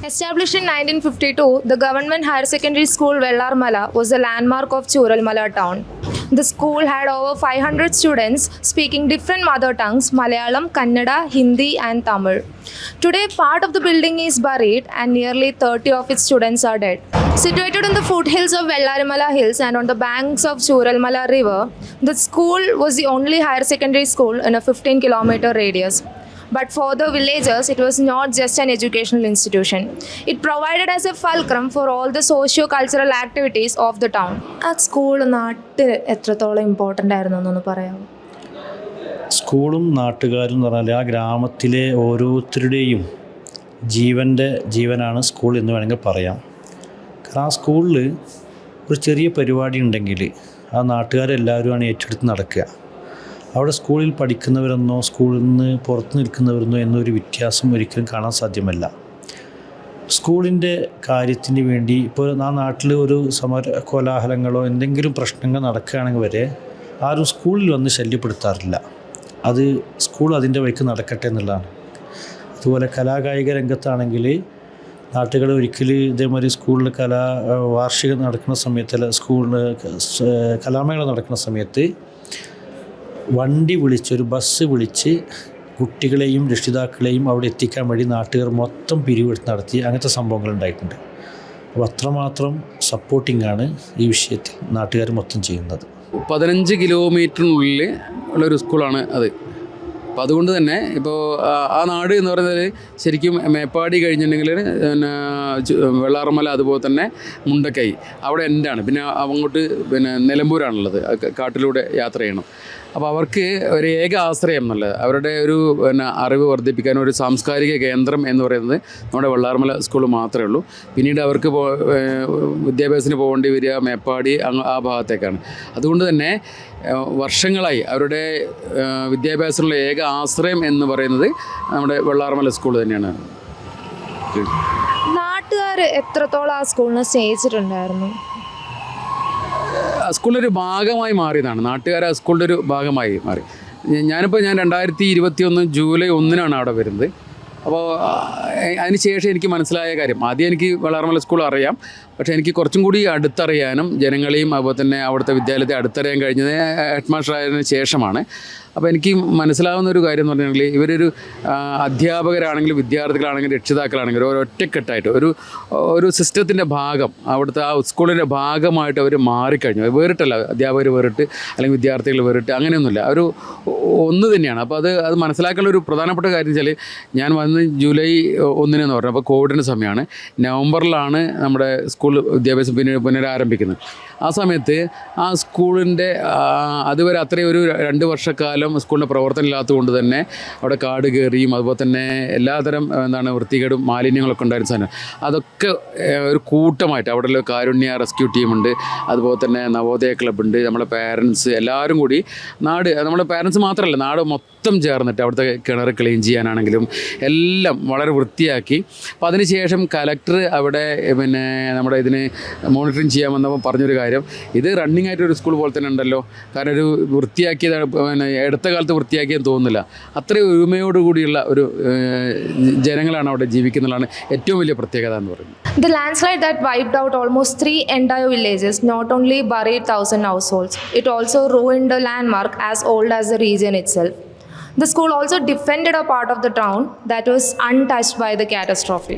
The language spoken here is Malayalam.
Established in 1952, the Government Higher Secondary School Vellarmala was a landmark of Churalmala town. The school had over 500 students speaking different mother tongues Malayalam, Kannada, Hindi, and Tamil. Today, part of the building is buried and nearly 30 of its students are dead. Situated in the foothills of Vellarimala Hills and on the banks of Churalmala River, the school was the only higher secondary school in a 15-kilometer radius. But for the villagers, it was not just an educational institution. It provided as a fulcrum for all the socio-cultural activities of the town. At school, നാട്ടിൽ എത്രത്തോളം ഇമ്പോർട്ടൻ്റ് ആയിരുന്നു എന്നൊന്ന് പറയാമോ? സ്കൂളും നാട്ടുകാരും എന്ന് പറഞ്ഞാൽ ആ ഗ്രാമത്തിലെ ഓരോരുത്തരുടെയും ജീവനാണ് സ്കൂൾ എന്ന് വേണമെങ്കിൽ പറയാം. കാരണം ആ സ്കൂളിൽ ഒരു ചെറിയ പരിപാടി ഉണ്ടെങ്കിൽ ആ നാട്ടുകാരെല്ലാവരുമാണ് ഏറ്റെടുത്ത് നടക്കുക. അവിടെ സ്കൂളിൽ പഠിക്കുന്നവരെന്നോ സ്കൂളിൽ നിന്ന് പുറത്ത് നിൽക്കുന്നവരെന്നോ എന്നൊരു വ്യത്യാസം ഒരിക്കലും കാണാൻ സാധ്യമല്ല. സ്കൂളിൻ്റെ കാര്യത്തിന് വേണ്ടി ഇപ്പോൾ ആ നാട്ടിൽ ഒരു കോലാഹലങ്ങളോ എന്തെങ്കിലും പ്രശ്നങ്ങൾ നടക്കുകയാണെങ്കിൽ വരെ ആരും സ്കൂളിൽ വന്ന് ശല്യപ്പെടുത്താറില്ല. അത് സ്കൂൾ അതിൻ്റെ വഴിക്ക് നടക്കട്ടെ എന്നുള്ളതാണ്. അതുപോലെ കലാകായിക രംഗത്താണെങ്കിൽ നാട്ടുകൾ ഒരിക്കൽ ഇതേമാതിരി സ്കൂളിൽ വാർഷികം നടക്കുന്ന സമയത്ത് സ്കൂളിൽ കലാമേള നടക്കുന്ന സമയത്ത് വണ്ടി വിളിച്ച് ഒരു ബസ് വിളിച്ച് കുട്ടികളെയും രക്ഷിതാക്കളെയും അവിടെ എത്തിക്കാൻ വേണ്ടി നാട്ടുകാർ മൊത്തം പിരിവെടുത്ത് നടത്തി അങ്ങനത്തെ സംഭവങ്ങൾ ഉണ്ടായിട്ടുണ്ട്. അപ്പോൾ അത്രമാത്രം സപ്പോർട്ടിംഗാണ് ഈ വിഷയത്തിൽ നാട്ടുകാർ മൊത്തം ചെയ്യുന്നത്. 15 കിലോമീറ്ററിനുള്ളിൽ ഉള്ളൊരു സ്കൂളാണ് അത്. അപ്പോൾ അതുകൊണ്ട് തന്നെ ഇപ്പോൾ ആ നാട് എന്ന് പറയുന്നത് ശരിക്കും മേപ്പാടി കഴിഞ്ഞിട്ടുണ്ടെങ്കിൽ പിന്നെ വെള്ളാർമല അതുപോലെ തന്നെ മുണ്ടക്കൈ അവിടെ എൻഡാണ്. പിന്നെ അങ്ങോട്ട് നിലമ്പൂരാണുള്ളത്, കാട്ടിലൂടെ യാത്ര ചെയ്യണം. അപ്പോൾ അവർക്ക് ഒരു ഏക ആശ്രയം എന്നുള്ളത് അവരുടെ ഒരു അറിവ് വർദ്ധിപ്പിക്കാൻ ഒരു സാംസ്കാരിക കേന്ദ്രം എന്ന് പറയുന്നത് നമ്മുടെ വെള്ളാർമല സ്കൂൾ മാത്രമേ ഉള്ളൂ. പിന്നീട് അവർക്ക് വിദ്യാഭ്യാസത്തിന് പോകേണ്ടി വരിക മേപ്പാടി ആ ഭാഗത്തേക്കാണ്. അതുകൊണ്ട് തന്നെ വർഷങ്ങളായി അവരുടെ വിദ്യാഭ്യാസത്തിനുള്ള ഏക ആശ്രയം എന്ന് പറയുന്നത് നമ്മുടെ വെള്ളാർമല സ്കൂൾ തന്നെയാണ്. നാട്ടുകാർ എത്രത്തോളം ആ സ്കൂളിനെ സ്നേഹിച്ചിട്ടുണ്ടായിരുന്നു? സ്കൂളിൻ്റെ ഒരു ഭാഗമായി മാറിയതാണ്. നാട്ടുകാർ ആ സ്കൂളിൻ്റെ ഒരു ഭാഗമായി മാറി. ഞാൻ 2021 ജൂലൈ 1 അവിടെ വരുന്നത്. അപ്പോൾ അതിന് ശേഷം എനിക്ക് മനസ്സിലായ കാര്യം, ആദ്യം എനിക്ക് വെള്ളാർമല സ്കൂൾ അറിയാം, പക്ഷേ എനിക്ക് കുറച്ചും കൂടി അടുത്തറിയാനും ജനങ്ങളെയും അതുപോലെ തന്നെ അവിടുത്തെ വിദ്യാലയത്തെ അടുത്തറിയാൻ കഴിഞ്ഞത് ഹെഡ് മാസ്റ്റർ ആയതിനു ശേഷമാണ്. അപ്പോൾ എനിക്ക് മനസ്സിലാവുന്ന ഒരു കാര്യം എന്ന് പറഞ്ഞിട്ടുണ്ടെങ്കിൽ ഇവരൊരു അധ്യാപകരാണെങ്കിലും വിദ്യാർത്ഥികളാണെങ്കിലും രക്ഷിതാക്കളാണെങ്കിലും ഒറ്റക്കെട്ടായിട്ട് ഒരു സിസ്റ്റത്തിൻ്റെ ഭാഗം, അവിടുത്തെ ആ സ്കൂളിൻ്റെ ഭാഗമായിട്ട് അവർ മാറിക്കഴിഞ്ഞു. വേറിട്ടല്ല, അധ്യാപകർ വേറിട്ട് അല്ലെങ്കിൽ വിദ്യാർത്ഥികൾ വേറിട്ട് അങ്ങനെയൊന്നുമില്ല, ഒന്ന് തന്നെയാണ്. അപ്പോൾ അത് മനസ്സിലാക്കാനുള്ള ഒരു പ്രധാനപ്പെട്ട കാര്യം വെച്ചാൽ, ഞാൻ വന്ന് ജൂലൈ 1 എന്ന് പറഞ്ഞു, അപ്പോൾ കോവിഡിൻ്റെ സമയമാണ്. നവംബറിലാണ് നമ്മുടെ സ്കൂൾ വിദ്യാഭ്യാസം പുനരാരംഭിക്കുന്നത്. ആ സമയത്ത് ആ സ്കൂളിൻ്റെ അതുവരെ അത്രയും ഒരു 2 വർഷക്കാലം സ്കൂളിൻ്റെ പ്രവർത്തനം ഇല്ലാത്തത് കൊണ്ട് തന്നെ അവിടെ കാട് കയറിയും അതുപോലെ തന്നെ എല്ലാതരം വൃത്തികേടും മാലിന്യങ്ങളൊക്കെ ഉണ്ടായിരുന്ന സാധനം അതൊക്കെ ഒരു കൂട്ടമായിട്ട് അവിടെയുള്ള കാരുണ്യ റെസ്ക്യൂ ടീമുണ്ട്, അതുപോലെ തന്നെ നവോദയ ക്ലബ്ബുണ്ട്, നമ്മുടെ പാരൻസ് എല്ലാവരും കൂടി നമ്മുടെ പാരൻസ് മാത്രമല്ല നാട് മൊത്തം ചേർന്നിട്ട് അവിടുത്തെ കിണർ ക്ലീൻ ചെയ്യാനാണെങ്കിലും എല്ലാം വളരെ വൃത്തിയാക്കി. അപ്പോൾ അതിനുശേഷം കലക്ടർ അവിടെ നമ്മുടെ ഇതിന് മോണിറ്ററിങ് ചെയ്യാൻ വന്നപ്പോൾ പറഞ്ഞൊരു കാര്യം, ഇത് റണ്ണിങ് ആയിട്ടൊരു സ്കൂൾ പോലെ തന്നെ ഉണ്ടല്ലോ, കാരണം ഒരു വൃത്തിയാക്കിയത് അടുത്ത കാലത്ത് വൃത്തിയാക്കിയെന്ന് തോന്നുന്നില്ല. അത്രയും ഒരുമയോടുകൂടിയുള്ള ഒരു ജനങ്ങളാണ് അവിടെ ജീവിക്കുന്നതാണ് ഏറ്റവും വലിയ പ്രത്യേകത എന്ന് പറയുന്നത്. The landslide that wiped out almost 3 entire villages not only buried 1,000 households, it also ruined a landmark as old as the region itself. The school also defended a part of the town that was untouched by the catastrophe.